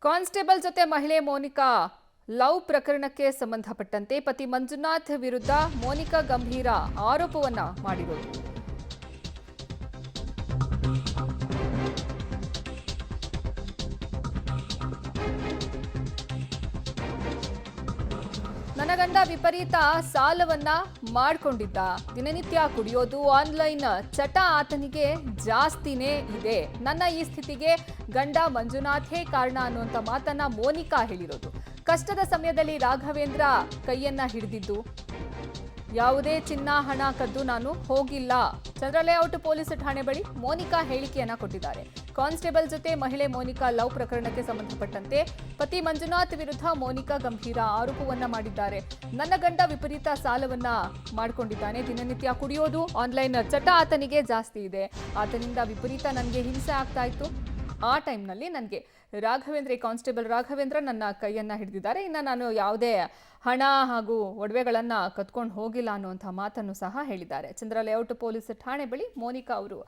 Constable ಜೊತೆ ಮಹಿಳೆ Monika love ಪ್ರಕರಣಕ್ಕೆ ಸಂಬಂಧಪಟ್ಟಂತೆ ಪತಿ ಮಂಜುನಾಥ್ ವಿರುದ್ಧ ಮೋನಿಕಾ ಗಂಭೀರ ಆರೋಪವನ್ನ ಮಾಡಿರೋದು. ನನ್ನ ಗಂಡ ವಿಪರೀತ ಸಾಲವನ್ನ ಮಾಡಿಕೊಂಡಿದ್ದ. ದಿನನಿತ್ಯ ಕುಡಿಯೋದು, ಆನ್ಲೈನ್ ಚಟ ಆತನಿಗೆ ಜಾಸ್ತಿನೇ ಇದೆ. ನನ್ನ ಈ ಸ್ಥಿತಿಗೆ ಗಂಡ ಮಂಜುನಾಥೇ ಕಾರಣ ಅನ್ನುವಂಥ ಮಾತನ್ನ ಮೋನಿಕಾ ಹೇಳಿರೋದು. ಕಷ್ಟದ ಸಮಯದಲ್ಲಿ ರಾಘವೇಂದ್ರ ಕೈಯನ್ನ ಹಿಡಿದಿದ್ದು, ಯಾವುದೇ ಚಿನ್ನ ಹಣ ಕದ್ದು ನಾನು ಹೋಗಿಲ್ಲ. ಚಂದ್ರ ಲೇಔಟ್ ಪೊಲೀಸ್ ಠಾಣೆ ಬಳಿ ಮೋನಿಕಾ ಹೇಳಿಕೆಯನ್ನ ಕೊಟ್ಟಿದ್ದಾರೆ. ಕಾನ್ಸ್ಟೇಬಲ್ ಜೊತೆ ಮಹಿಳೆ ಮೋನಿಕಾ ಲವ್ ಪ್ರಕರಣಕ್ಕೆ ಸಂಬಂಧಪಟ್ಟಂತೆ ಪತಿ ಮಂಜುನಾಥ್ ವಿರುದ್ಧ ಮೋನಿಕಾ ಗಂಭೀರ ಆರೋಪವನ್ನ ಮಾಡಿದ್ದಾರೆ. ನನ್ನ ಗಂಡ ವಿಪರೀತ ಸಾಲವನ್ನ ಮಾಡಿಕೊಂಡಿದ್ದಾನೆ. ದಿನನಿತ್ಯ ಕುಡಿಯೋದು, ಆನ್ಲೈನ್ ಚಟ ಆತನಿಗೆ ಜಾಸ್ತಿ ಇದೆ. ಆತನಿಂದ ವಿಪರೀತ ನನಗೆ ಹಿಂಸೆ ಆಗ್ತಾ ಇತ್ತು. ಆ ಟೈಮ್ನಲ್ಲಿ ನನಗೆ ಕಾನ್ಸ್ಟೇಬಲ್ ರಾಘವೇಂದ್ರ ನನ್ನ ಕೈಯನ್ನ ಹಿಡಿದಿದ್ದಾರೆ. ಇನ್ನು ನಾನು ಯಾವುದೇ ಹಣ ಹಾಗೂ ಒಡವೆಗಳನ್ನು ಕತ್ಕೊಂಡು ಹೋಗಿಲ್ಲ ಅನ್ನುವಂಥ ಮಾತನ್ನು ಸಹ ಹೇಳಿದ್ದಾರೆ. ಚಂದ್ರ ಲೇಔಟ್ ಪೊಲೀಸ್ ಠಾಣೆ ಬಳಿ ಮೋನಿಕಾ ಅವರು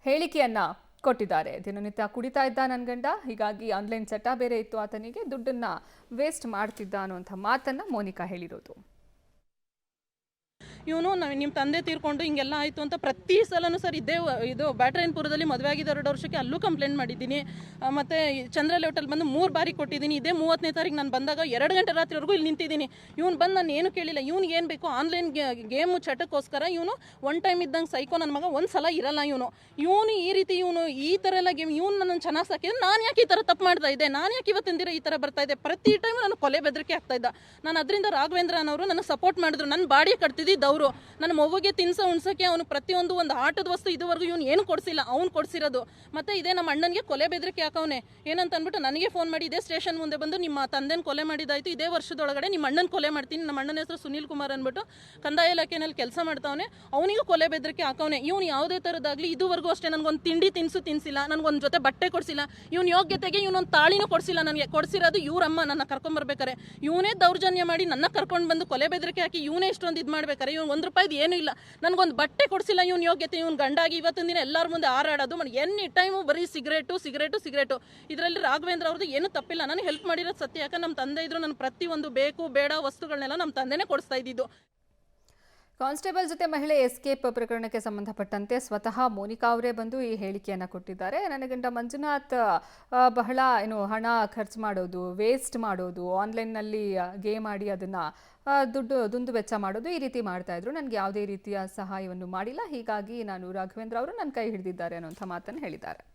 ಹೇಳಿಕೆಯನ್ನ ಕೊಟ್ಟಿದ್ದಾರೆ. ದಿನನಿತ್ಯ ಕುಡಿತಾ ಇದ್ದ ನನ್ನ ಗಂಡ, ಹೀಗಾಗಿ ಆನ್ಲೈನ್ ಚಟ ಬೇರೆ ಇತ್ತು ಆತನಿಗೆ, ದುಡ್ಡನ್ನ ವೇಸ್ಟ್ ಮಾಡ್ತಿದ್ದ ಅನ್ನುವಂಥ ಮಾತನ್ನ ಮೋನಿಕಾ ಹೇಳಿರೋದು. ಇವನು ನಿಮ್ಮ ತಂದೆ ತೀರ್ಕೊಂಡು ಹಿಂಗೆಲ್ಲ ಆಯಿತು ಅಂತ ಪ್ರತಿ ಸಲನೂ ಸರ್ ಇದು ಬ್ಯಾಟರಾಯನಪುರದಲ್ಲಿ ಮದುವೆ ಆಗಿದ್ದ 2 ವರ್ಷಕ್ಕೆ ಅಲ್ಲೂ ಕಂಪ್ಲೇಂಟ್ ಮಾಡಿದ್ದೀನಿ. ಮತ್ತು ಚಂದ್ರ ಲೇಔಟಲ್ಲಿ ಬಂದು 3 ಬಾರಿ ಕೊಟ್ಟಿದ್ದೀನಿ. ಇದೇ 30ನೇ ತಾರೀಕು ನಾನು ಬಂದಾಗ 2 ಗಂಟೆ ರಾತ್ರಿವರೆಗೂ ಇಲ್ಲಿ ನಿಂತಿದ್ದೀನಿ. ಇವ್ನು ಬಂದು ನಾನು ಏನು ಕೇಳಿಲ್ಲ. ಇವ್ನಿಗೆ ಏನು ಬೇಕು ಆನ್ಲೈನ್ ಗೇಮು ಚಟಕ್ಕೋಸ್ಕರ ಇವನು ಒನ್ ಟೈಮ್ ಇದ್ದಂಗೆ ಸೈಕೋ ನನ್ನ ಮಗ, ಒಂದು ಸಲ ಇರಲ್ಲ. ಇವನು ಈ ರೀತಿ ಈ ಥರ ಎಲ್ಲ ಗೇಮ್ ನನ್ನನ್ನು ಚೆನ್ನಾಗಿ ಸಾಕಿದ್ರೆ ನಾನು ಯಾಕೆ ಈ ಥರ ತಪ್ಪು ಮಾಡ್ತಾ ಇದ್ದೆ, ನಾನು ಯಾಕೆ ಇವತ್ತಿನ ದಿನ ಈ ಥರ ಬರ್ತಾ ಇದ್ದೆ. ಪ್ರತಿ ಟೈಮ್ ನಾನು ಕೊಲೆ ಬೆದರಿಕೆ ಆಗ್ತಾ ಇದ್ದ. ನಾನು ಅದರಿಂದ ರಾಘವೇಂದ್ರ ಅನ್ನೋರು ನನಗೆ ಸಪೋರ್ಟ್ ಮಾಡಿದ್ರು. ನನ್ನ ಬಾಡಿ ಕಟ್ತಿದ್ದಿದ್ದು ಅವರು. ನನ್ನ ಮಗುಗೆ ಉಣ್ಸೋಕ್ಕೆ ಅವನು ಪ್ರತಿಯೊಂದು ಒಂದು ಆಟದ ವಸ್ತು ಇದುವರೆಗೂ ಇವನು ಏನು ಕೊಡಿಸಿಲ್ಲ, ಅವ್ನು ಕೊಡಿಸಿರೋದು. ಮತ್ತು ಇದೇ ನಮ್ಮ ಅಣ್ಣನಿಗೆ ಕೊಲೆ ಬೆದರಿಕೆ ಹಾಕವನೆ. ಏನಂತ ಅಂದ್ಬಿಟ್ಟು ನನಗೆ ಫೋನ್ ಮಾಡಿ ಇದೇ ಸ್ಟೇಷನ್ ಮುಂದೆ ಬಂದು ನಿಮ್ಮ ತಂದೆನ ಕೊಲೆ ಮಾಡಿದಾಯಿತು, ಇದೇ ವರ್ಷದೊಳಗಡೆ ನಿಮ್ಮ ಅಣ್ಣನ ಕೊಲೆ ಮಾಡ್ತೀನಿ. ನಮ್ಮ ಅಣ್ಣನ ಹೆಸರು ಸುನೀಲ್ ಕುಮಾರ್ ಅಂದ್ಬಿಟ್ಟು ಕಂದಾಯ ಇಲಾಖೆಯಲ್ಲಿ ಕೆಲಸ ಮಾಡ್ತಾವನೆ. ಅವನಿಗೂ ಕೊಲೆ ಬೆದರಿಕೆ ಹಾಕವನೆ. ಇವನು ಯಾವುದೇ ಥರದಾಗಲಿ ಇದುವರೆಗೂ ಅಷ್ಟೇ ನನಗೊಂದು ತಿಂಡಿ ತಿನ್ಸಿಲ್ಲ, ನನಗೊಂದು ಜೊತೆ ಬಟ್ಟೆ ಕೊಡಿಸಿಲ್ಲ. ಇವನು ಯೋಗ್ಯತೆಗೆ ಇವನೊಂದು ತಾಳಿನೂ ಕೊಡಿಸಿಲ್ಲ. ನನಗೆ ಕೊಡಿಸಿರೋದು ಇವ್ರಮ್ಮ ನನ್ನ ಕರ್ಕೊಂಬರ್ಬೇಕಾರೆ ಇವನೇ ದೌರ್ಜನ್ಯ ಮಾಡಿ ನನ್ನ ಕರ್ಕೊಂಡು ಬಂದು ಕೊಲೆ ಬೆದರಿಕೆ ಹಾಕಿ ಇವನೇ ಇಷ್ಟೊಂದು ಇದು ಮಾಡ್ಬೇಕಾರೆ ಇವ್ನು ₹1 ಏನೂ ಇಲ್ಲ, ನನಗೊಂದು ಬಟ್ಟೆ ಕೊಡಿಸಿಲ್ಲ. ಇವ್ನು ಯೋಗ್ಯತೆ, ಇವ್ನು ಗಂಡಾಗಿ ಇವತ್ತಿನ ದಿನ ಎಲ್ಲರ ಮುಂದೆ ಹಾರಾಡೋದು. ಎನಿ ಟೈಮು ಬರೀ ಸಿಗರೇಟು. ಇದರಲ್ಲಿ ರಾಘವೇಂದ್ರ ಅವ್ರದ್ದು ಏನೂ ತಪ್ಪಿಲ್ಲ. ನನಗೆ ಹೆಲ್ಪ್ ಮಾಡಿರೋದು ಸತ್ಯ. ಯಾಕಂದ್ರೆ ನಮ್ಮ ತಂದೆ ಇದ್ರು, ನಾನು ಪ್ರತಿಯೊಂದು ಬೇಕು ಬೇಡ ವಸ್ತುಗಳನ್ನೆಲ್ಲ ನಮ್ಮ ತಂದೆನೇ ಕೊಡಿಸ್ತಾ ಇದ್ದಿದ್ದು. ಕಾನ್ಸ್ಟೇಬಲ್ ಜೊತೆ ಮಹಿಳೆ ಎಸ್ಕೇಪ್ ಪ್ರಕರಣಕ್ಕೆ ಸಂಬಂಧಪಟ್ಟಂತೆ ಸ್ವತಃ ಮೋನಿಕಾ ಅವರೇ ಬಂದು ಈ ಹೇಳಿಕೆಯನ್ನು ಕೊಟ್ಟಿದ್ದಾರೆ. ನನ್ನ ಗಂಡ ಮಂಜುನಾಥ್ ಬಹಳ ಹಣ ಖರ್ಚು ಮಾಡೋದು, ವೇಸ್ಟ್ ಮಾಡೋದು, ಆನ್ಲೈನ್ನಲ್ಲಿ ಗೇಮ್ ಆಡಿ ಅದನ್ನು ದುಂದು ವೆಚ್ಚ ಮಾಡೋದು, ಈ ರೀತಿ ಮಾಡ್ತಾ ಇದ್ರು. ನನಗೆ ಯಾವುದೇ ರೀತಿಯ ಸಹಾಯವನ್ನು ಮಾಡಿಲ್ಲ. ಹೀಗಾಗಿ ರಾಘವೇಂದ್ರ ಅವರು ನನ್ನ ಕೈ ಹಿಡಿದಿದ್ದಾರೆ ಅನ್ನುವಂಥ ಮಾತನ್ನು ಹೇಳಿದ್ದಾರೆ.